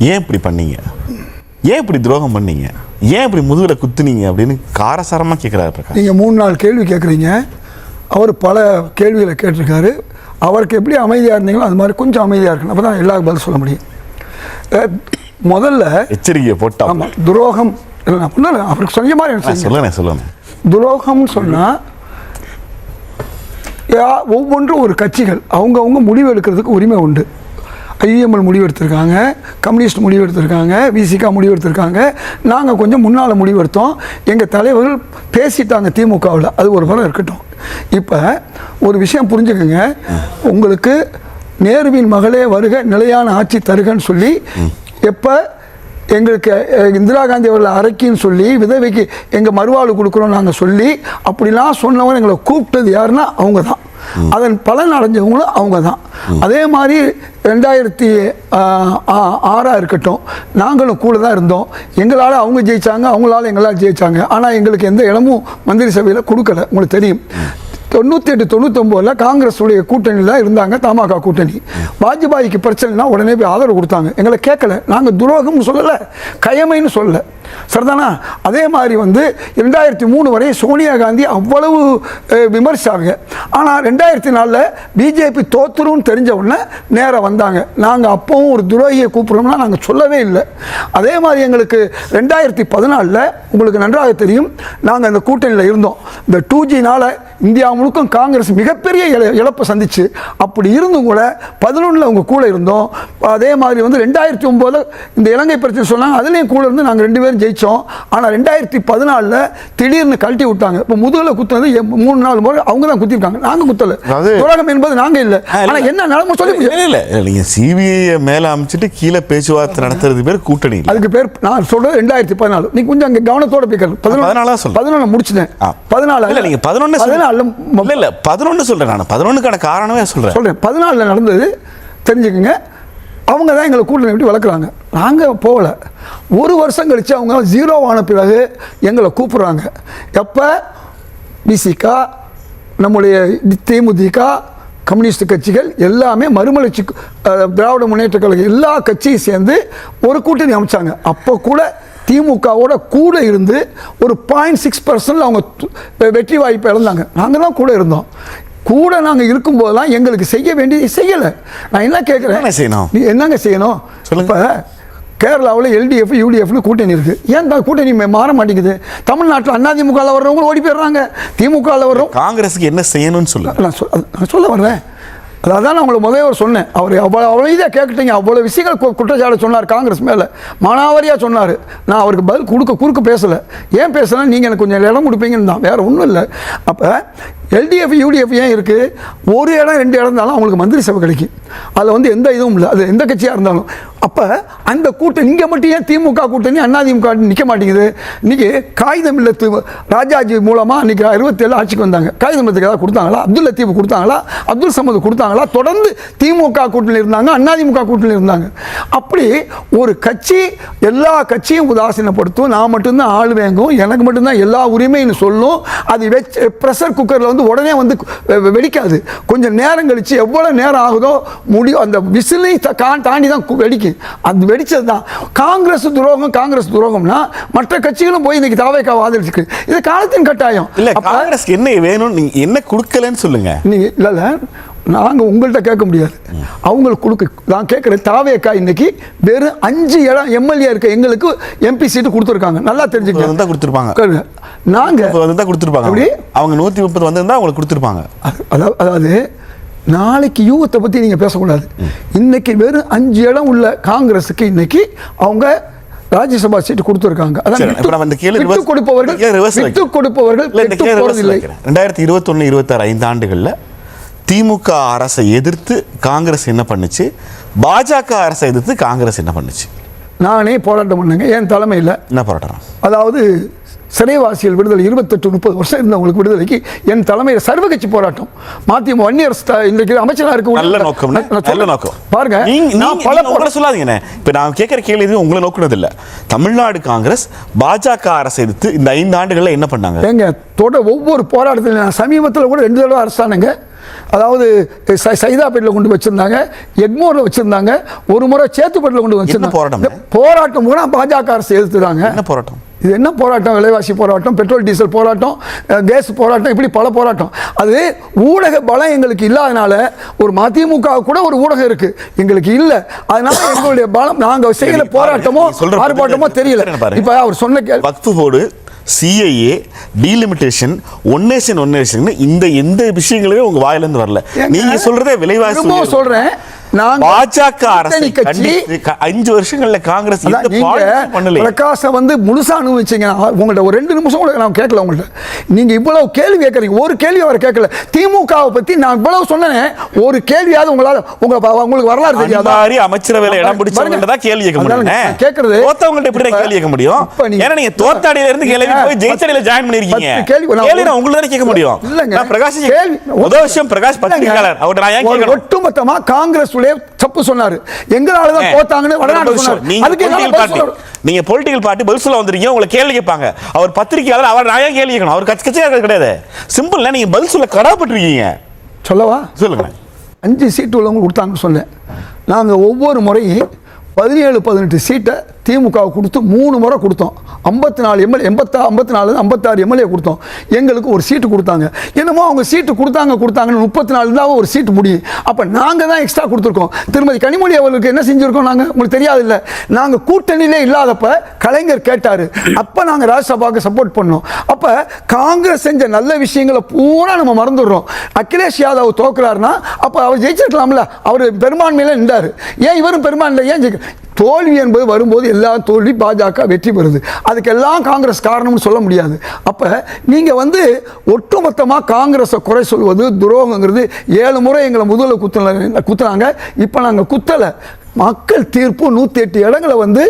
ஏன் இப்படி பண்ணீங்க, ஏன் இப்படி துரோகம் பண்ணீங்க, ஏன் இப்படி முதுகில் குத்துனீங்க அப்படின்னு காரசாரமாக கேட்குறாரு பிரகாஷ். நீங்கள் 3-4 கேள்வி கேட்குறீங்க. அவர் பல கேள்விகளை கேட்டிருக்காரு. அவருக்கு எப்படி அமைதியாக இருந்தீங்களோ அது மாதிரி கொஞ்சம் அமைதியாக இருக்கணும். அப்போ தான் எல்லாருக்கும் பதில் சொல்ல முடியும். முதல்ல எச்சரிக்கையை போட்டா. ஆமாம், துரோகம் இல்லை அவருக்கு சொன்ன மாதிரி சொல்லுங்க. துரோகம்னு சொன்னால் ஒவ்வொன்றும் ஒரு கட்சிகள் அவங்கவுங்க முடிவு எடுக்கிறதுக்கு உரிமை உண்டு. ஐஎம்எல் முடிவு எடுத்திருக்காங்க, கம்யூனிஸ்ட் முடிவு எடுத்திருக்காங்க, விசிகா முடிவு எடுத்திருக்காங்க. நாங்கள் கொஞ்சம் முன்னால் முடிவு எடுத்தோம். எங்கள் தலைவர்கள் பேசிட்டாங்க திமுகவில். அது ஒரு படம் இருக்கட்டும். இப்போ ஒரு விஷயம் புரிஞ்சுக்கோங்க. உங்களுக்கு நேருவின் மகளே வருக நிலையான ஆட்சி தருகன்னு சொல்லி எப்போ எங்களுக்கு இந்திரா காந்தி அவர்கள் அரைக்கின்னு சொல்லி விதவைக்கு எங்கள் மறுவாழ்வு கொடுக்குறோம் நாங்கள் சொல்லி அப்படிலாம் சொன்னவங்க எங்களை கூப்பிட்டது யாருன்னா அவங்க தான். அதன் பலன் அடைஞ்சவங்களும் அவங்க தான். அதே மாதிரி 2006 இருக்கட்டும், நாங்களும் கூட தான் இருந்தோம். எங்களால் அவங்க ஜெயித்தாங்க, அவங்களால எங்களால் ஜெயித்தாங்க. ஆனால் எங்களுக்கு எந்த இடமும் மந்திரி சபையில் கொடுக்கல. உங்களுக்கு தெரியும். 98-99 காங்கிரஸ் உடைய கூட்டணியில் தான் இருந்தாங்க, தமாக கூட்டணி. வாஜ்பாய்க்கு பிரச்சனைனா உடனே போய் ஆதரவு கொடுத்தாங்க. எங்களை கேட்கல. நாங்கள் துரோகம்னு சொல்லலை, கயமைன்னு சொல்லலை. சரிதானா? அதே மாதிரி 2003 வரை சோனியா காந்தி அவ்வளவு விமர்சித்தாங்க. ஆனால் 2004 பிஜேபி தோத்துருன்னு தெரிஞ்ச உடனே நேராக வந்தாங்க. நாங்கள் அப்போவும் ஒரு துரோகியை கூப்பிட்றோம்னா நாங்கள் சொல்லவே இல்லை. அதே மாதிரி எங்களுக்கு 2014 உங்களுக்கு நன்றாக தெரியும், நாங்கள் அந்த கூட்டணியில் இருந்தோம். இந்த 2Gனால் இந்தியா முழுக்கும் காங்கிரஸ் மிகப்பெரிய இழப்பை சந்திச்சு. அப்படி இருந்தும் கூட 11 அவங்க கூட இருந்தோம். அதே மாதிரி 2009 இந்த இலங்கை பிரச்சனை சொன்னாங்க, அதுலேயும் கூட இருந்து நாங்கள் 2 பேரும் ஜெயித்தோம். ஆனால் 2014 திடீர்னு கழட்டி விட்டாங்க. இப்போ முதுகில் குத்துனது 3-4 முறை அவங்க தான் குத்திருக்காங்க, நாங்கள் குத்தலை. துரோகம் என்பது நாங்கள் இல்லை. ஆனால் என்ன நடமை சொல்லி இல்லை, நீங்கள் சிபிஐ மேலே அமைச்சிட்டு கீழே பேச்சுவார்த்தை நடத்துறது பேர் கூட்டணி. அதுக்கு பேர் நான் சொல்றது 2014. நீ கொஞ்சம் அங்கே கவனத்தோட போய்க்கணும். 11 முடிச்சுட்டேன். 14 இல்லை, நீங்கள் 11 சொல்கிறேன். நான் 11க்கான காரணமே சொல்கிறேன். 14 நடந்தது தெரிஞ்சுக்கங்க. அவங்க தான் எங்களை கூட்டணி விட்டு வளர்க்குறாங்க. நாங்கள் போகலை. ஒரு வருஷம் கழித்து அவங்க 0 ஆன பிறகு எங்களை கூப்பிட்றாங்க. எப்போ விசிகா, நம்முடைய தேமுதிக, கம்யூனிஸ்ட் கட்சிகள் எல்லாமே மறுமலர்ச்சி, திராவிட முன்னேற்ற கழகம் எல்லா கட்சியும் சேர்ந்து ஒரு கூட்டணி அமைச்சாங்க. அப்போ கூட திமுகவோட கூட இருந்து ஒரு 0.6% அவங்க வெற்றி வாய்ப்பை இழந்தாங்க. நாங்கள் தான் கூட இருந்தோம். கூட நாங்கள் இருக்கும்போதெல்லாம் எங்களுக்கு செய்ய வேண்டியது செய்யலை. நான் என்ன கேட்குறேன், நீ என்னங்க செய்யணும்? இப்போ கேரளாவில் LDF UDFனு கூட்டணி இருக்குது. ஏன் தான் கூட்டணி மாற மாட்டேங்குது? தமிழ்நாட்டில் அதிமுகவில் வர்றவங்களும் ஓடி போயிடுறாங்க, திமுகவில் வர்றோம். காங்கிரஸுக்கு என்ன செய்யணும்னு நான் சொல்ல வர்றேன். அதான் நான் உங்களுக்கு முதல்வர் சொன்னேன். அவர் அவ்வளோ இதாக கேட்டுட்டீங்க. அவ்வளோ விஷயங்கள் குற்றச்சாட்டு சொன்னார் காங்கிரஸ் மேலே, மானாவாரியாக சொன்னார். நான் அவருக்கு பதில் குறுக்க பேசலை. ஏன் பேசலாம்? நீங்கள் எனக்கு கொஞ்சம் இடம் கொடுப்பீங்கன்னு தான், வேறு ஒன்றும் இல்லை. அப்போ LDF UDF ஏன் இருக்குது? ஒரு இடம் 2 இடம் இருந்தாலும் அவங்களுக்கு மந்திரி சபை கிடைக்கும். அதில் எந்த இதுவும் இல்லை, அது எந்த கட்சியாக இருந்தாலும். அப்போ அந்த கூட்டணி இங்கே மட்டும் ஏன் திமுக கூட்டணி அதிமுக நிற்க மாட்டேங்குது? இன்றைக்கி காகிதம் இல்லத்து ராஜாஜி மூலமாக இன்றைக்கி 27 ஆட்சிக்கு வந்தாங்க. காகிதம் இல்லத்துக்கு ஏதாவது கொடுத்தாங்களா? அப்துல் லத்தீஃப் கொடுத்தாங்களா? அப்துல் சமது கொடுத்தாங்களா? தொடர்ந்து திமுக கூட்டணியில் இருந்தாங்க, அதிமுக கூட்டணியில் இருந்தாங்க. அப்படி ஒரு கட்சி எல்லா கட்சியும் உதாசீனப்படுத்தும். நான் மட்டும்தான் ஆள் வேங்கும், எனக்கு மட்டும்தான் எல்லா உரிமைன்னு சொல்லும். அது வச்சு ப்ரெஷர் குக்கரில் உடனே வெடிக்காது. கொஞ்சம் நேரம் கழிச்சு எவ்வளவு நேரம் ஆகுதோ முடியும், அந்த விசிலை தாண்டி தான் வெடிக்கும். அது வெடிச்சது தான் காங்கிரஸ் துரோகம்னா மற்ற கட்சிகளும் போய் இன்னைக்கு தாவேக்கா ஆதரிச்சிருக்கு. இது காலத்தின் கட்டாயம். இல்ல, காங்கிரஸ் என்ன வேணும், நீங்க என்ன கொடுக்கலன்னு சொல்லுங்க. நீங்க இல்ல, நாங்கள் உங்கள்கிட்ட கேட்க முடியாது, அவங்களுக்கு கொடுக்க நான் கேட்குறேன். தாவேக்கா இன்னைக்கு வெறும் 5 இடம் எம்எல்ஏ இருக்க எங்களுக்கு MP சீட்டு கொடுத்துருக்காங்க. நல்லா தெரிஞ்சுக்கணும். கொடுத்துருப்பாங்க. நாங்கள் கொடுத்துருப்பாங்க. அப்படி அவங்க 130 வந்திருந்தா அவங்களுக்கு கொடுத்துருப்பாங்க. அதாவது நாளைக்கு யூகத்தை பற்றி நீங்கள் பேசக்கூடாது. இன்னைக்கு வெறும் 5 இடம் உள்ள காங்கிரஸுக்கு இன்னைக்கு அவங்க ராஜ்யசபா சீட்டு கொடுத்துருக்காங்க. 2021-26 5 ஆண்டுகளில் திமுக அரசை எதிர்த்து காங்கிரஸ் என்ன பண்ணுச்சு, பாஜக அரசை எதிர்த்து காங்கிரஸ் என்ன பண்ணுச்சு? நானே போராட்டம் பண்ணேங்க. என் தலைமையில் என்ன போராட்டம்? அதாவது சிறைவாசிகள் விடுதலை 28-30 வருஷம் இருந்தவங்களுக்கு விடுதலைக்கு என் தலைமையில் சர்வ கட்சி போராட்டம். மதிமுக வன்னியரசு இன்றைக்கு அமைச்சராக இருக்க நல்ல நோக்கம். பாருங்க, சொல்லாதீங்க. இப்போ நான் கேட்குற கேள்வி உங்களை நோக்கினது இல்லை. தமிழ்நாடு காங்கிரஸ் பாஜக அரசை எதிர்த்து இந்த 5 ஆண்டுகளில் என்ன பண்ணாங்க? எங்க ஒவ்வொரு போராட்டத்தில் நான் சமீபத்தில் கூட 2 தடவை அரசானங்க. அதாவது சைதாப்பேட்டில் கொண்டு வச்சிருந்தாங்க, எக்மோரில் வச்சிருந்தாங்க, ஒரு முறை சேத்துப்பேட்டில் கொண்டு வச்சிருந்தாங்க. போராட்டம் பூரா பாஜக அரசு எதிர்த்துறாங்க. என்ன போராட்டம் இது? என்ன போராட்டம்? விலைவாசி போராட்டம், பெட்ரோல் டீசல் போராட்டம், கேஸ் போராட்டம், இப்படி பல போராட்டம். அது ஊடக பலம் எங்களுக்கு இல்லாதனால, ஒரு மதிமுக கூட ஒரு ஊடகம் இருக்கு, எங்களுக்கு இல்ல. அதனால எங்களுடைய பலம், நாங்க செய்யற போராட்டமோ ஆர்ப்பாட்டமோ தெரியல. இப்ப அவர் சொன்ன Waqf board, CIA, delimitation, one nation இந்த எந்த விஷயங்களுமே உங்க வாயிலிருந்து வரல. நீங்க சொல்றதே விலைவாசி சொல்றேன். பாஜக அரசு 5 வருஷங்கள்ல காங்கிரஸ் பிரகாசம் வந்து முழுசா அனுபவிச்சீங்க. உங்கள்ட்ட ஒரு 2 நிமிஷம் கூட நான் கேட்கல. உங்கள்ட்ட நீங்க இவ்வளவு கேள்வி கேட்கறீங்க, ஒரு கேள்வி அவர் கேட்கல. திமுகவை பத்தி நான் இவ்வளவு சொன்னேன், ஒரு கேள்வியாவது உங்களால உங்களுக்கு வரலாறு தெரியாதா? அமைச்சரவையில இடம் பிடிச்சவங்க தான் கேள்வி கேட்க முடியும். கேட்கறது தோத்தவங்கள்ட்ட எப்படி கேள்வி கேட்க முடியும்? ஏன்னா நீங்க தோத்தாடியில இருந்து கேள்வி போய் ஜெயிச்சடியில ஜாயின் பண்ணிருக்கீங்க. கேள்வி உங்களுக்கு தானே கேட்க முடியும். இல்லங்க பிரகாஷ் கேள்வி முதல் விஷயம், பிரகாஷ் பத்திரிகையாளர், அவர்ட்ட நான் ஏன் கேட்கணும்? ஒட்டுமொத்தமா காங்கிரஸ் தப்பு சொன்னாரு, எங்களால தான் தோத்தாங்கன்னு வடநாடு சொன்னாரு. நீங்க பொலிட்டிக்கல் பார்ட்டி பதில் சொல்ல வந்திருக்கீங்க, உங்களை கேள்வி கேட்பாங்க. அவர் பத்திரிகையாளர், அவர் நான் ஏன் கேள்வி கேட்கணும்? அவர் கட்சியா கிடையாது, சிம்பிள். நீங்க பதில் சொல்ல கடமைப்பட்டிருக்கீங்க. சொல்லவா? சொல்லுங்க. 5 சீட்டு உள்ளவங்க கொடுத்தாங்க சொன்னேன். நாங்க ஒவ்வொரு முறையும் 17-18 சீட்டை திமுக கொடுத்து 3 முறை கொடுத்தோம். 54 எம்எல்ஏ, 56 எம்எல்ஏ கொடுத்தோம். எங்களுக்கு ஒரு சீட்டு கொடுத்தாங்க. என்னமோ அவங்க சீட்டு கொடுத்தாங்கன்னு 34 இருந்தால் ஒரு சீட்டு முடியும். அப்போ நாங்கள் தான் எக்ஸ்ட்ரா கொடுத்துருக்கோம். திருமதி கனிமொழி அவர்களுக்கு என்ன செஞ்சுருக்கோம் நாங்கள்? உங்களுக்கு தெரியாது இல்லை. நாங்கள் கூட்டணியிலே இல்லாதப்ப கலைஞர் கேட்டார், அப்போ நாங்கள் ராஜ்யசபாவுக்கு சப்போர்ட் பண்ணோம். அப்போ காங்கிரஸ் செஞ்ச நல்ல விஷயங்களை பூரா நம்ம மறந்துடுறோம். அகிலேஷ் யாதவ் தோக்குறாருன்னா அப்போ அவர் ஜெயிச்சிருக்கலாம்ல, அவர் பெரும்பான்மையில நின்றார். ஏன் இவரும் பெரும்பான்மையில் ஏன் ஜெயிக்க? தோல்வி என்பது வரும்போது எல்லா தோல்வி பாஜக வெற்றி பெறுது. அதுக்கெல்லாம் காங்கிரஸ் காரணம்னு சொல்ல முடியாது. அப்போ நீங்கள் வந்து ஒட்டுமொத்தமாக காங்கிரஸை குறை சொல்வது துரோகங்கிறது. 7 முறை எங்களை முதல்ல குத்துனாங்க, இப்போ நாங்கள் குத்தலை. மக்கள் தீர்ப்பு 108 இடங்களை வந்து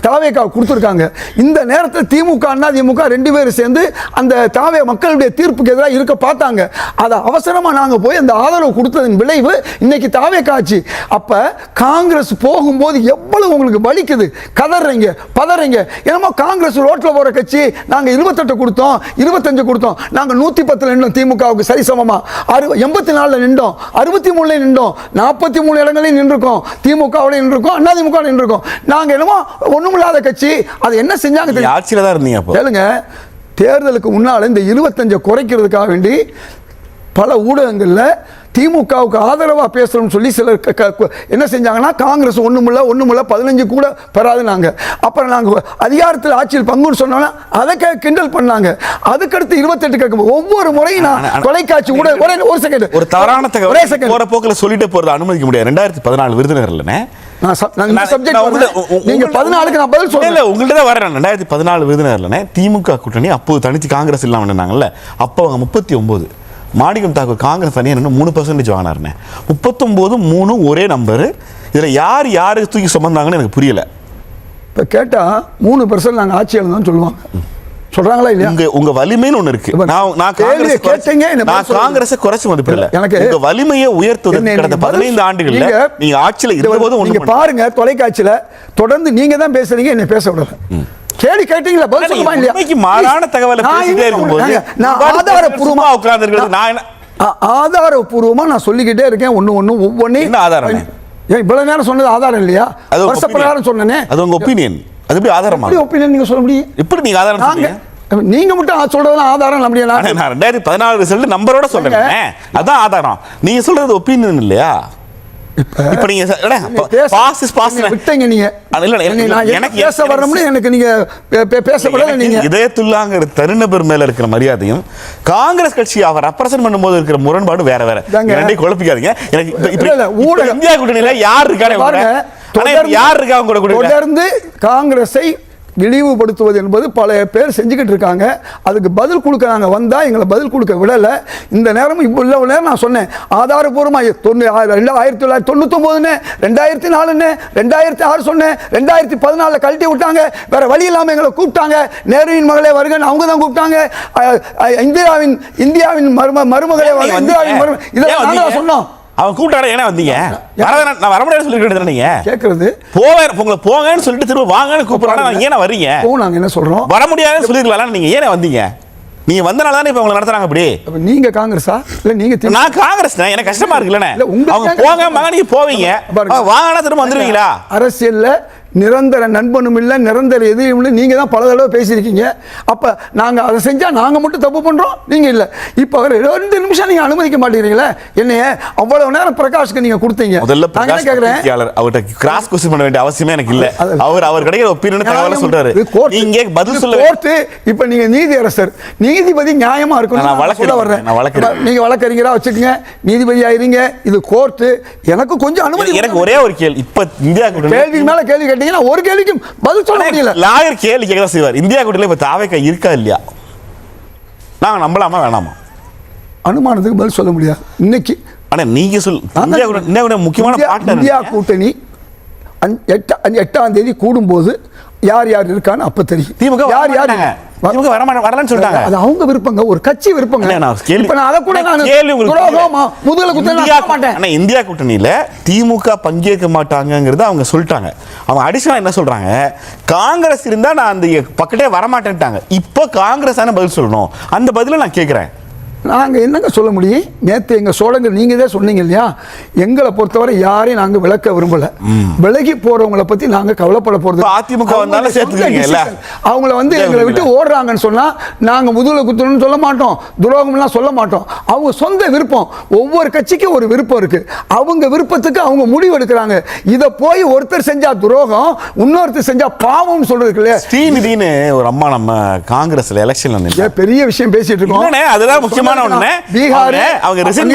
தாவேகா கொடுத்துருக்காங்க. இந்த நேரத்தில் திமுக அதிமுக 2 பேரும் சேர்ந்து அந்த தாவே மக்களுடைய தீர்ப்புக்கு எதிராக இருக்க பார்த்தாங்க. அதை அவசரமாக நாங்கள் போய் அந்த ஆதரவு கொடுத்ததன் விளைவு இன்னைக்கு தாவேகா ஆச்சு. அப்போ காங்கிரஸ் போகும்போது எவ்வளவு உங்களுக்கு வலிக்குது, கதறீங்க, பதறீங்க. என்னமோ காங்கிரஸ் ரோட்டில் போகிற கட்சி, நாங்கள் 28 கொடுத்தோம், 25 கொடுத்தோம், நாங்கள் 110 நின்றோம், திமுகவுக்கு சரிசமமாக 84 நின்றோம், 63 நின்றோம், 43 இடங்களையும் நின்றுருக்கோம், திமுக இருக்கோம், அதிமுக இருக்கோம். நாங்க என்னமோ ஒண்ணுமில்லாத கட்சி. அது என்ன செஞ்சாங்க? ஆட்சியில தான் இருந்தீங்க. கேளுங்க, தேர்தலுக்கு முன்னால இந்த 25 குறைக்கிறதுக்காக வேண்டி பல ஊடகங்கள்ல திமுகவுக்கு ஆதரவா பேசணும்னு சொல்லி சிலர் என்ன செஞ்சாங்கன்னா, காங்கிரஸ் ஒண்ணுமில்ல 15 கூட பெறாதுனாங்க. அப்புறம் நாங்கள் அதிகாரத்தில் ஆட்சியில் பங்குன்னு சொன்னோம்னா அதை கிண்டல் பண்ணாங்க. அதுக்கடுத்து 28 கேட்கும் ஒவ்வொரு முறையும் நான் தொலைக்காட்சி ஊடக ஒரு செகண்ட் ஒரு தவறான தகவல் போற போக்கில் சொல்லிட்டு போறது அனுமதிக்க முடியாது. 2014 விருதுநகர் இல்லைன்னு நீங்க 14க்கு நான் பதில் சொல்ல உங்கள்ட்ட வரேன். 2014 விருதுநகர்ல திமுக கூட்டணி அப்போது தனித்து காங்கிரஸ் இல்லாம இருந்தாங்கல்ல, அப்போ அவங்க 39, மாணிக்கம் தாக்கூர் காங்கிரஸ் தனியாக 3% வாங்கினாருன்னு. 39-3 ஒரே நம்பரு. இதில் யாருக்கு தூக்கி சுமந்தாங்கன்னு எனக்கு புரியல. இப்போ கேட்டால் 3% நாங்கள் ஆட்சியாளர் தான் சொல்லுவாங்க. சொல்றாங்களா இல்லையா? உங்க வலிமைன்னு ஒன்று இருக்கு. நான் காங்கிரஸை குறைச்சு மதிப்பிடல. எனக்கு உங்க வலிமையை உயர்த்துவது கடந்த 15 ஆண்டுகள்ல நீங்க ஆட்சியில் இருந்தபோது நீங்க பாருங்க, தொலைக்காட்சியில தொடர்ந்து நீங்க தான் பேசுறீங்க, என்ன பேச விடல. கேள்வி கேட்டீங்களா? பதில் சொல்லுமா இல்லையா? மாறான தகவலை பேசிட்டே இருக்கும்போது நான் ஆதாரபூர்வமா உட்கார்ந்திருக்கிறது, ஆதாரபூர்வமா நான் சொல்லிக்கிட்டே இருக்கேன். ஒவ்வொன்றையும் என்ன ஆதாரம்? ஏன் இவ்வளவு நேரம் சொன்னது ஆதாரம் இல்லையா? வருஷ பிரகாரம் சொன்னேனே, அது உங்க ஒப்பீனியன். அது எப்படி ஆதாரமா? எப்படி ஒப்பீனியன் நீங்க சொல்ல முடியும்? எப்படி நீங்க ஆதாரம் சொல்றீங்க? நீங்க மட்டும் சொல்றதெல்லாம் ஆதாரம் அப்படியே நான் 2014 ரிசல்ட் நம்பரோட சொல்றேன், அதான் ஆதாரம். நீங்க சொல்றது ஒப்பீனியன் இல்லையா? இப்ப நீங்க விட்டீங்க. நீங்க எனக்கு பேச வரணும்னு எனக்கு நீங்க பேசப்படல. நீங்க இதயத்துள்ளாங்கிற தனிநபர் மேல இருக்கிற மரியாதையும் காங்கிரஸ் கட்சி அவர் ரெப்ரசன்ட் பண்ணும்போது இருக்கிற முரண்பாடு வேற வேற. ரெண்டையும் குழப்பிக்காதீங்க. எனக்கு இந்தியா கூட்டணியில யார் இருக்கா தொடர்ந்து காங்கிரஸை இழிவுபடுத்துவது என்பது பல பேர் செஞ்சுக்கிட்டு இருக்காங்க. அதுக்கு பதில் கொடுக்க நாங்கள் வந்தால் எங்களை பதில் கொடுக்க விடலை. இந்த நேரம் இவ்வளோ நேரம் நான் சொன்னேன் ஆதாரபூர்வமாக 1999, 2004, 2006 சொன்னேன், 2014 கழட்டி விட்டாங்க. வேற வழி இல்லாமல் எங்களை கூப்பிட்டாங்க. நேருவின் மகளே வருகன்னு அவங்க தான் கூப்பிட்டாங்க. இந்தியாவின் மருமகளே வருக, இந்தியாவின் மருமகள், இதெல்லாம் நாங்கள் சொன்னோம். அவன் கூப்பிட்டாரு, ஏன்னா வந்தீங்க? நான் வர முடியாது சொல்லிட்டு நீங்க கேட்கறது உங்களை போங்கன்னு சொல்லிட்டு திரும்ப வாங்கன்னு கூப்பிடுறாங்க. ஏன்னா வரீங்க? நாங்க என்ன சொல்றோம்? வர முடியாதுன்னு சொல்லிருக்கலாம். நீங்க ஏன்னா வந்தீங்க? நீங்க வந்தனால தானே இப்ப உங்களை நடத்துறாங்க அப்படி. அப்ப நீங்க காங்கிரஸா இல்ல நீங்க நான் காங்கிரஸ் தான், எனக்கு கஷ்டமா இருக்குல்லண்ணே. இல்ல, அவங்க போங்க மகன், நீங்க போவீங்க, வாங்கினா திரும்ப வந்துருவீங்களா? அரசியல்ல நிரந்தர நண்பனும் இல்லை, நிரந்தர எதிரியும் இல்லை. நீங்கள் தான் பல தடவை பேசியிருக்கீங்க. அப்போ நாங்கள் அதை செஞ்சால் நாங்கள் மட்டும் தப்பு பண்ணுறோம், நீங்கள் இல்லை. இப்போ 2 நிமிஷம் நீங்கள் அனுமதிக்க மாட்டேங்கிறீங்களே என்னைய. அவ்வளவு நேரம் பிரகாஷ்க்கு நீங்கள் கொடுத்தீங்க. முதல்ல பிரகாஷ் கேட்குறேன், அவர்கிட்ட கிராஸ் கொஸ்டின் பண்ண வேண்டிய அவசியமே எனக்கு இல்லை. அவர் கிடைக்கிற ஒப்பீனியன் தகவலை சொல்றாரு, நீங்க பதில் சொல்ல. கோர்ட்டு இப்போ நீங்கள் நீதியரசர், நீதிபதி நியாயமா இருக்கணும். நான் வழக்கு நீங்கள் வழக்கறிஞராக வச்சுக்கோங்க, நீதிபதி ஆயிருங்க. இது கோர்ட்டு. எனக்கு கொஞ்சம் அனுமதி. எனக்கு ஒரே ஒரு கேள்வி, இப்போ இந்தியா கேள்வி மேலே கேள்வி ஒரு கேள்விக்கும் பதில் சொல்ல முடியல. லாயர் கேள்வி கேட்க செய்வார். இந்தியா கூட்டணியில இப்ப தாவேக்கா இருக்கா இல்லையா, நாங்க நம்பலாமா வேணாமா? அனுமானத்துக்கு பதில் சொல்ல முடியாது இன்னைக்கு. ஆனா நீங்க இந்தியா முக்கியமான இந்தியா கூட்டணி 8ஆம் தேதி கூடும்போது யார் யார் இருக்கான்னு அப்ப தெரியும். திமுக யார் யார் வரலன்னு சொல்லிட்டாங்க. அது அவங்க விருப்பங்க, ஒரு கட்சி விருப்பங்க. இப்ப நான் அத கூட நான் முதல்ல குத்த மாட்டேன். இந்தியா கூட்டணியில திமுக பங்கேற்க மாட்டாங்கங்கறத அவங்க சொல்லிட்டாங்க. அவங்க அடிஷனலா என்ன சொல்றாங்க, காங்கிரஸ் இருந்தா நான் அந்த பக்கத்தே வர மாட்டேன்ட்டாங்க. இப்போ காங்கிரஸ் தான பதில் சொல்லணும். அந்த பதில நான் கேக்குறேன். நாங்கள் என்னங்க சொல்ல முடியும்? நேற்று எங்கள் சோழங்கள் நீங்கள் தான் சொன்னீங்க இல்லையா, எங்களை பொறுத்தவரை யாரையும் நாங்கள் விளக்க விரும்பலை. விலகி போகிறவங்களை பற்றி நாங்கள் கவலைப்பட போகிறது. அதிமுக வந்தாலும் சேர்த்துக்கிறீங்க. அவங்கள வந்து எங்களை விட்டு ஓடுறாங்கன்னு சொன்னால் நாங்கள் முதுகில் குத்தணும்னு சொல்ல மாட்டோம், துரோகம்லாம் சொல்ல மாட்டோம். அவங்க சொந்த விருப்பம். ஒவ்வொரு கட்சிக்கும் ஒரு விருப்பம் இருக்குது. அவங்க விருப்பத்துக்கு அவங்க முடிவு எடுக்கிறாங்க. இதை போய் ஒருத்தர் செஞ்சால் துரோகம், இன்னொருத்தர் செஞ்சால் பாவம்னு சொல்றதுக்கு இல்லையா. ஸ்ரீநிதினு ஒரு அம்மா நம்ம காங்கிரஸ்ல எலெக்ஷன்ல பெரிய விஷயம் பேசிட்டு இருக்கோம். அதுதான் முக்கியமான அவங்க ரிசைன்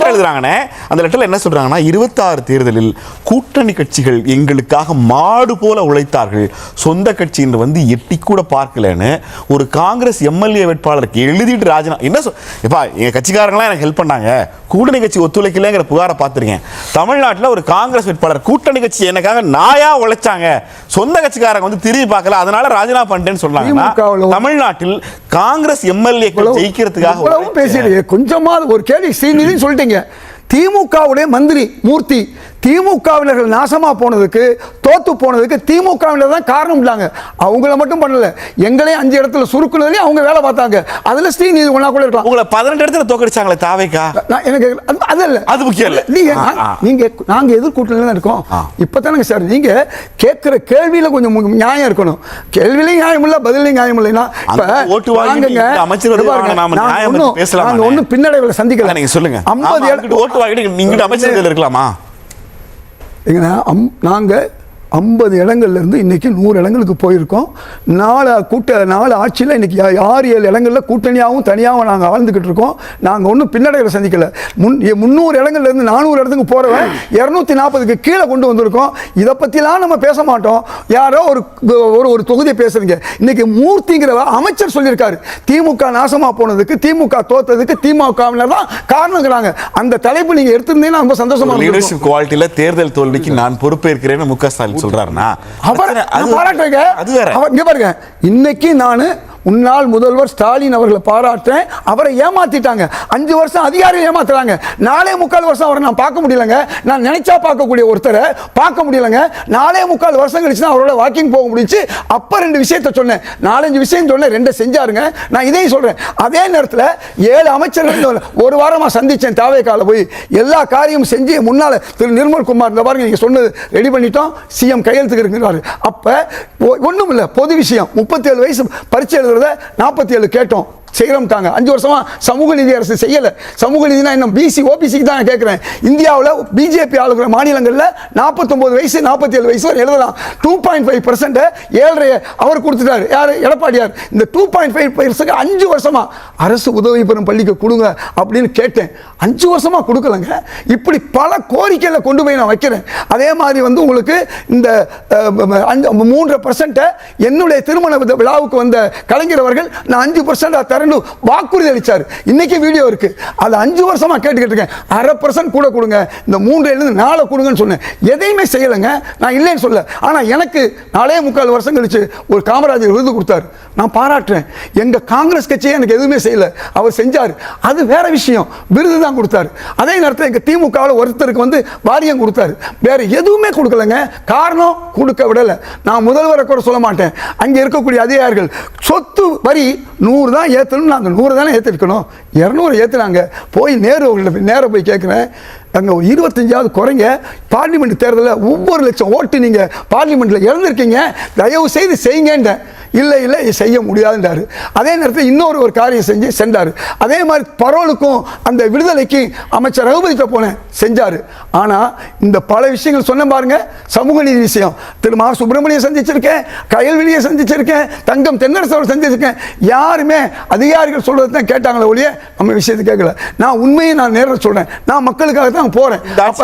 எழுதுறாங்கனே. அந்த லெட்டர்ல என்ன சொல்றாங்கன்னா, 26 தேர்தலில் கூட்டணி கட்சிகள் எங்களுக்காக மாடு போல உழைத்தார்கள், சொந்த கட்சி என்று வந்து எட்டி கூட பார்க்கலன்னு ஒரு காங்கிரஸ் எம்எல்ஏ வேட்பாளருக்கு எழுதிட்டு ராஜினாமா. என்ன எங்க கட்சிக்காரங்களாம் எனக்கு ஹெல்ப் பண்ணாங்க, கூட்டணி கட்சி ஒத்துழைக்கலங்கிற புகாரை பார்த்திருக்கேன். தமிழ்நாட்டில் ஒரு காங்கிரஸ் வேட்பாளர் கூட்டணி கட்சி எனக்காக நாயா உழைச்சாங்க, சொந்த கட்சிக்காரங்க வந்து திரும்பி பார்க்கல, அதனால ராஜினாமா பண்ணிட்டேன்னு சொன்னாங்க. தமிழ்நாட்டில் காங்கிரஸ் எம்எல்ஏ ஜெயிக்கிறதுக்காக பேசிடுங்க. கொஞ்சமாவது ஒரு கேள்வி ஸ்ரீநிதி சொல்லிட்டீங்க. திமுகவுடைய மந்திரி மூர்த்தி, திமுகவினர்கள் நாசமா போனதுக்கு, தோத்து போனதுக்கு திமுகவினர் தான் காரணம் இல்லாங்க. அவங்கள மட்டும் பண்ணல, எங்களே 5 இடத்துல சுருக்குனதுலயே அவங்க வேலை பார்த்தாங்க. அதுல ஸ்ரீநிதி ஒண்ணா கூட இருக்கலாம். உங்களை 18 இடத்துல தோக்கடிச்சாங்களே தாவேக்கா, எனக்கு அது இல்ல, அது முக்கியம் இல்ல. நீங்க நாங்க எதிர்கூட்டணியில தான் இருக்கோம். இப்பதானங்க சார் நீங்க கேட்கிற கேள்வியில கொஞ்சம் நியாயம் இருக்கணும். கேள்வியிலையும் நியாயம் இல்ல, பதிலையும் நியாயம் இல்லைன்னா ஓட்டு வாங்கிங்க அமைச்சர் நாங்க ஒன்னும் பின்னடைவுல சந்திக்கல. நீங்க சொல்லுங்க, 50 ஓட்டு வாங்கிட்டு நீங்க அமைச்சர்கள் இருக்கலாமா? நாங்கள் 50 இடங்கள்ல இருந்து இன்னைக்கு 100 இடங்களுக்கு போயிருக்கோம். 4 ஆட்சியில் இன்னைக்கு 6-7 இடங்களில் கூட்டணியாகவும் தனியாகவும் நாங்கள் வாழ்ந்துக்கிட்டு இருக்கோம். நாங்கள் ஒன்றும் பின்னடைவில் சந்திக்கல. 300 இடங்கள்ல இருந்து 400 இடத்துக்கு போகிறவன் 240க்கு கீழே கொண்டு வந்திருக்கோம். இதை பற்றிலாம் நம்ம பேச மாட்டோம். யாரோ ஒரு தொகுதியை பேசுறீங்க. இன்னைக்கு மூர்த்திங்கிற அமைச்சர் சொல்லியிருக்காரு, திமுக நாசமாக போனதுக்கு, திமுக தோத்ததுக்கு திமுகவினர் தான் காரணங்கிறாங்க. அந்த தலைப்பு நீங்கள் எடுத்திருந்தீங்கன்னா ரொம்ப சந்தோஷமா. லீடர்ஷிப் குவாலிட்டியில் தேர்தல் தோல்விக்கு நான் பொறுப்பேற்கிறேன்னு முக ஸ்டாலின் சொல்றாருன்னா, இன்னைக்கு நான் முன்னாள் முதல்வர் ஸ்டாலின் அவர்களை பாராட்டுறேன். அவரை ஏமாத்திட்டாங்க. 5 வருஷம் அதிகாரியை ஏமாத்துறாங்க. 4.25 வருஷம் அவரை நான் பார்க்க முடியலங்க. நான் நினைச்சா பார்க்கக்கூடிய ஒருத்தரை பார்க்க முடியலங்க. 4.25 வருஷம் கழிச்சு தான் அவரோட வாக்கிங் போக முடிச்சு. அப்ப 2 விஷயத்தை சொன்னேன், 4-5 விஷயம் சொன்னேன், 2 செஞ்சாருங்க. நான் இதையும் சொல்றேன். அதே நேரத்தில் 7 அமைச்சர்கள் ஒரு வாரமா சந்திச்சேன். தாவேக்கால போய் எல்லா காரியமும் செஞ்சு முன்னால திரு நிர்மல் குமார் இந்த பாருங்க, நீங்க சொன்னது ரெடி பண்ணிட்டோம், சிஎம் கையெழுத்துக்கு இருக்கிறாரு. அப்ப ஒண்ணும் இல்ல, பொது விஷயம். 37 வயசு பரீட்சை 47 கேட்டோம், செய்யறோம்ட்டாங்க. 5 வருஷமா சமூக நீதி அரசு செய்யல. சமூக நீதினா என்ன? பிசி ஓபிசிக்கு தான் கேட்கிறேன். இந்தியாவில் பிஜேபி ஆளுகிற மாநிலங்களில் 49 வயசு 47 வயசு வரை எழுதலாம். 2.5% 7.5 அவர் கொடுத்துட்டாரு. யார்? எடப்பாடியார். இந்த 2.5% 5 வருஷமா அரசு உதவி பெறும் பள்ளிக்கு கொடுங்க அப்படின்னு கேட்டேன். 5 வருஷமா கொடுக்கலங்க. இப்படி பல கோரிக்கைகளை கொண்டு போய் நான் வைக்கிறேன். அதே மாதிரி வந்து உங்களுக்கு இந்த 3% என்னுடைய திருமண விழாவுக்கு வந்த கலைஞர் அவர்கள் நான் 5% வாக்குறுதி அளிச்சார். இன்னைக்கு வீடியோ இருக்கு. அது 5 வருஷமா கேட்டுக்கிட்டு இருக்கேன். 0.5% கூட கொடுங்க, இந்த 3 கொடுங்கன்னு சொன்னேன். எதையுமே செய்யலைங்க. நான் இல்லைன்னு சொல்ல. ஆனா எனக்கு 4.25 வருஷம் கழிச்சு ஒரு காமராஜர் விருது கொடுத்தார். நான் பாராட்டுறேன். எங்க காங்கிரஸ் கட்சியே எனக்கு எதுவுமே செய்யல, அவர் செஞ்சார், அது வேற விஷயம். விருது தான் கொடுத்தாரு. அதே நேரத்தில் எங்க திமுகவில் ஒருத்தருக்கு வந்து வாரியம் கொடுத்தாரு, வேற எதுவுமே கொடுக்கலங்க. காரணம் கொடுக்க விடல. நான் முதல்வரை கூட சொல்ல மாட்டேன், அங்க இருக்கக்கூடிய அதிகாரிகள் சொத்து வரி 100 தான் ஏற்றணும், நாங்கள் 100 தானே ஏற்றிருக்கணும், 200 ஏற்றுனாங்க. போய் நேர போய் கேட்குறேன், அங்கே ஒரு 25ஆவது குறைங்க. பார்லிமெண்ட் தேர்தலில் ஒவ்வொரு லட்சம் ஓட்டு நீங்கள் பார்லிமெண்ட்டில் இழந்திருக்கீங்க, தயவு செய்து செய்யுங்கன்ற. இல்லை இல்லை செய்ய முடியாதுன்றாரு. அதே நேரத்தில் இன்னொரு காரியம் செஞ்சு சென்றார். அதே மாதிரி பரோலுக்கும் அந்த விடுதலைக்கு அமைச்சர் ரகுபதிட்ட போனேன், செஞ்சார். ஆனால் இந்த பல விஷயங்கள் சொன்ன பாருங்க, சமூக நீதி விஷயம் திரு மா சுப்பிரமணியம் சந்திச்சிருக்கேன், கயல்விழியை சந்திச்சிருக்கேன், தங்கம் தென்னரசு சந்திச்சிருக்கேன். யாருமே அதிகாரிகள் சொல்றது தான் கேட்டாங்களே ஒழிய நம்ம விஷயத்தை கேட்கல. நான் உண்மையை நான் நேரில் சொல்றேன், நான் மக்களுக்காக தான் போறேன். அப்ப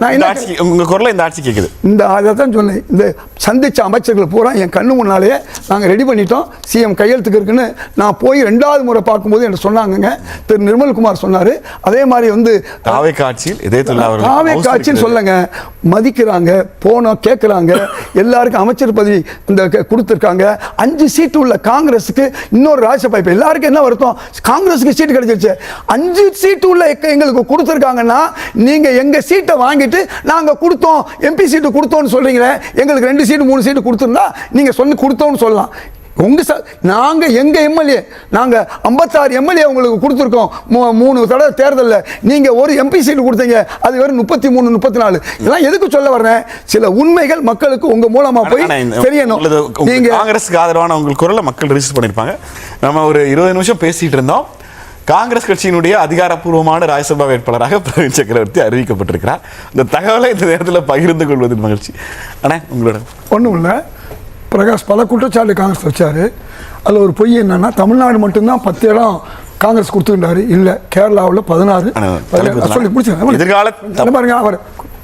நான் என்ன உங்க குரல்ல இந்த ஆட்சி கேக்குது, இந்த அதை தான் சொன்னேன். இந்த சந்திச்ச அமைச்சர்கள் பூரா என் கண்ணு முன்னாலே நாங்கள் ரெடி பண்ணிட்டோம், சிஎம் கையெழுத்துக்கு இருக்குன்னு. நான் போய் 2வது முறை பார்க்கும்போது என்ன சொன்னாங்க, திரு நிர்மல்குமார் சொன்னார். அதே மாதிரி வந்து தாவே காட்சின்னு சொல்லுங்க, மதிக்கிறாங்க, போனோம் கேட்குறாங்க, எல்லாருக்கும் அமைச்சர் பதவி இந்த கொடுத்துருக்காங்க. 5 சீட்டு உள்ள காங்கிரஸுக்கு இன்னொரு ராஜ்யசபா, இப்போ எல்லாருக்கும் என்ன வருத்தம், காங்கிரஸுக்கு சீட்டு கிடைச்சிருச்சு. 5 சீட்டு உள்ள எங்களுக்கு கொடுத்துருக்காங்கன்னா, நீங்க எங்க சீட்டை வாங்கிட்டு நாங்க கொடுத்தோம், எம்பி சீட்டு கொடுத்தோம்னு சொல்றீங்களே, எங்களுக்கு 2 சீட்டு 3 சீட்டு கொடுத்துருந்தா நீங்க சொல்லி கொடுத்தோம்னு சொல்லலாம். நாங்க எங்க எம்எல்ஏ, நாங்க 56 எம்எல்ஏ உங்களுக்கு கொடுத்துருக்கோம் 3 தடவை தேர்தலில். நீங்க ஒரு எம்பி சீட்டு கொடுத்தீங்க, அது வெறும் 33 34. இதெல்லாம் எதுக்கு சொல்ல வர்றேன், சில உண்மைகள் மக்களுக்கு உங்க மூலமா போய் தெரியணும். நீங்க காங்கிரஸுக்கு ஆதரவான உங்கள் குரலை மக்கள் ரெஜிஸ்டர் பண்ணிருப்பாங்க. நம்ம ஒரு 20 நிமிஷம் பேசிட்டு இருந்தோம். காங்கிரஸ் கட்சியினுடைய அதிகாரப்பூர்வமான ராஜ்யசபா வேட்பாளராக பிரவீன் சக்கரவர்த்தி அறிவிக்கப்பட்டிருக்கிறார். இந்த தகவலை இந்த நேரத்தில் பகிர்ந்து கொள்வதின் மகிழ்ச்சி. அண்ணா உங்களோட ஒன்றும் இல்லை, பிரகாஷ் பல குற்றச்சாட்டு காங்கிரஸ் வச்சாரு. அதில் ஒரு பொய் என்னன்னா, தமிழ்நாடு மட்டும்தான் 10 இடம் காங்கிரஸ் கொடுத்துருந்தாரு. இல்லை, கேரளாவில் 16 சொல்லி முடிச்சு எதிர்கால பாருங்க. அவர்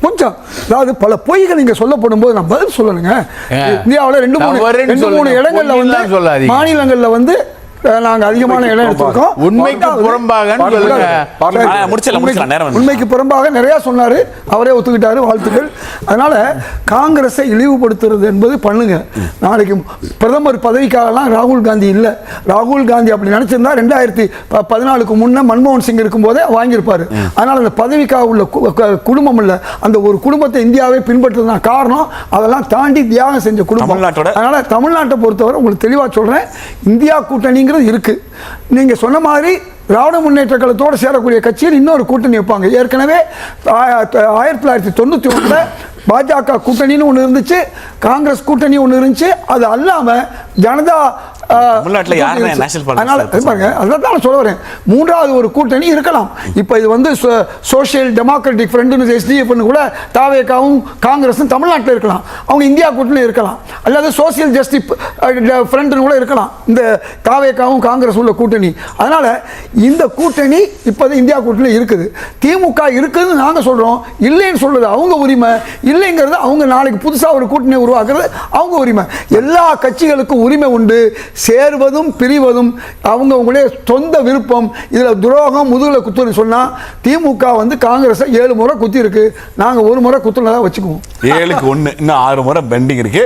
கொஞ்சம் அதாவது பல பொய்கள் நீங்க சொல்லப்படும் போது நான் பதில் சொல்லணுங்க. இந்தியாவில் 2-3 இடங்கள்ல வந்து மாநிலங்களில் வந்து நாங்க அதிகமான இடம் எடுத்திருக்கோம். உண்மைக்கு புறம்பாக நிறைய சொன்னாரு, அவரே ஒத்துக்கிட்டாரு, வாழ்த்துக்கள். அதனால காங்கிரஸை இழிவுபடுத்துறது என்பது பண்ணுங்க. நாளைக்கு பிரதமர் பதவிக்காகலாம் ராகுல் காந்தி இல்லை. ராகுல் காந்தி அப்படி நினைச்சிருந்தா 2014க்கு முன்ன மன்மோகன் சிங் இருக்கும் போதே வாங்கியிருப்பாரு. அதனால அந்த பதவிக்காக உள்ள குடும்பம் இல்லை, அந்த ஒரு குடும்பத்தை இந்தியாவை பின்பற்றுறதுனா காரணம், அதெல்லாம் தாண்டி தியாகம் செஞ்ச குடும்பம். அதனால தமிழ்நாட்டை பொறுத்தவரை உங்களுக்கு தெளிவா சொல்றேன், இந்தியா கூட்டணி இருக்கு. நீங்க சொன்ன மாதிரி திராவிட முன்னேற்ற கழகத்தோடு சேரக்கூடிய கட்சியில் இன்னொரு கூட்டணி வைப்பாங்க. ஏற்கனவே 1991 பாஜக கூட்டணின்னு ஒன்று இருந்துச்சு, காங்கிரஸ் கூட்டணி ஒன்று இருந்துச்சு. அது அல்லாம ஜனதா சொல்ல வரேன், 3வது ஒரு கூட்டணி இருக்கலாம். இப்ப இது வந்து சோசியல் டெமோக்ராட்டிக் ஃப்ரண்ட் எஸ்டிஎஃப் கூட தாவேகாவும் காங்கிரஸும் தமிழ்நாட்டில் இருக்கலாம், அவங்க இந்தியா கூட்டணி இருக்கலாம். அல்லது சோசியல் ஜஸ்டிஸ் ஃப்ரண்ட் கூட இருக்கலாம், இந்த தாவேகாவும் காங்கிரஸ் உள்ள கூட்டணி. அதனால இந்த கூட்டணி இப்போது இந்தியா கூட்டணி இருக்குது. திமுக இருக்குதுன்னு நாங்கள் சொல்றோம், இல்லைன்னு சொல்றது அவங்க உரிமை, இல்லைங்கிறது அவங்க நாளைக்கு புதுசாக ஒரு கூட்டணி உருவாக்குறது அவங்க உரிமை. எல்லா கட்சிகளுக்கும் உரிமை உண்டு, சேர்வதும் பிரிவதும் அவங்களுடைய சொந்த விருப்பம். இதுல துரோகம் முதுகுல குத்துன்னு சொன்னா, திமுக வந்து காங்கிரஸ் 7 முறை குத்தி இருக்கு, நாங்க 1 முறை குத்துனதா வச்சுக்குவோம். 7க்கு 1 இன்னும் 6 முறை பெண்டிங் இருக்கு.